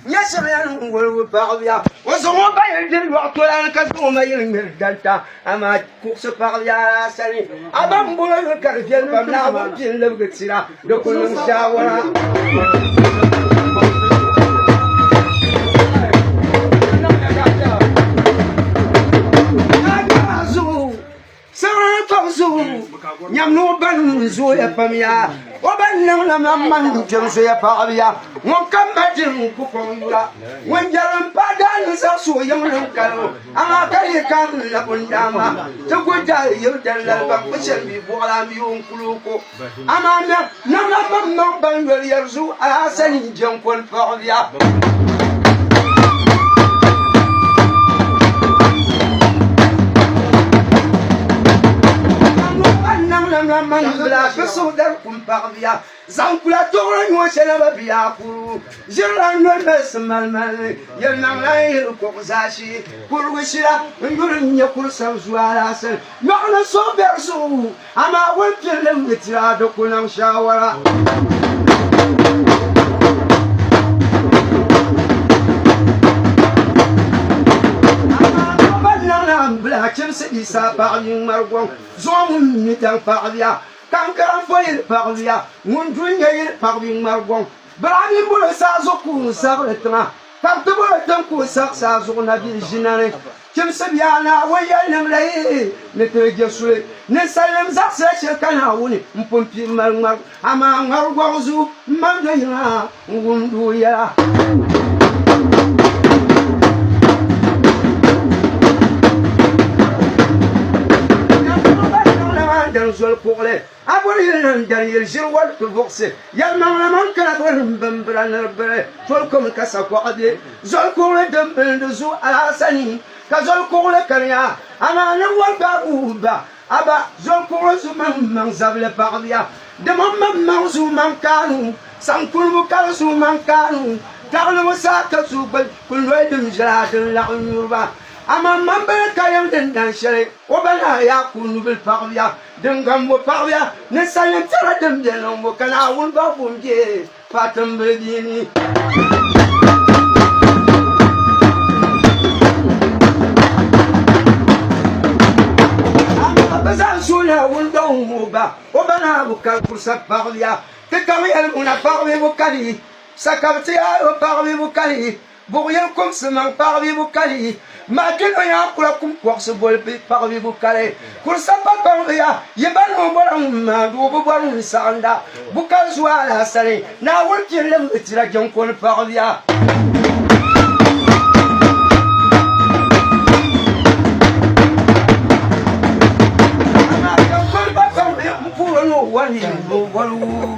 يسمعن والباربيا وزغوا بايل الوقتولان كزغوا يلمر دالتا أما كوكس باربيا سالي أبام بولا كارفيل بامنا وجين لبكتسيرا دكول مشاورا Nyamno ban zo ya pamia o ban na man jam so ya pabia won kam badin ku ko yura won jaram padan sa so yam nan kalo ama kay kan la bundama to go ja yo dalal ba pachel bi bola mi on kuluko ama na ban wel yarzu asani jam kon pabia man bla so dar kum parvia zankula toran yo shela babia kuru jiran no mes mal yel nam lay ko zashi kuru shira ngurun ya kuru sam zuara sel no na so berso ama won pelem mitira do kunam shawara bla chimse isa parling margon zon mitan parlia kankaran foyel parlia mundunya yel parling margon brani bula sa zoku sarletna kamto bula tanku sa zona bil jinare chimse biana wayel namlay ne te jesule ne salem zakse kana woni mpompi marmar ama margon zu mandaya ngunduya dans le courlet abori dans le jirwal to boxe yal man kala bambran bre tol comme kasa ko ade zol courlet de zo asani ka zol courlet kanya ana ne wal ba uba aba zol courlet zo man zable parlia de man zo man kanu san kulbu kala zo man kanu tarlo musaka zo bal kulway de jara de la urba ama mambe kayam den dan shere obana ya kunu bil parvia dengam bo parvia ne sayen tara dem de no mo kana won ba bunje patam bedini ama bazan sula won do mo ba obana bu kal kursa parvia te kamel una parvia bo kali sakabti ya parvia bo kali bourriel comme ce man parvia bo kali Makin ya kula kum kwakse bol pe parvi bukale kul sapa parvia yeban mo bolam ma do bo bolam sanda bukal zwala sare na wonti lem tira jon kon parvia ama kon ba kon mo pour no wani bo bolu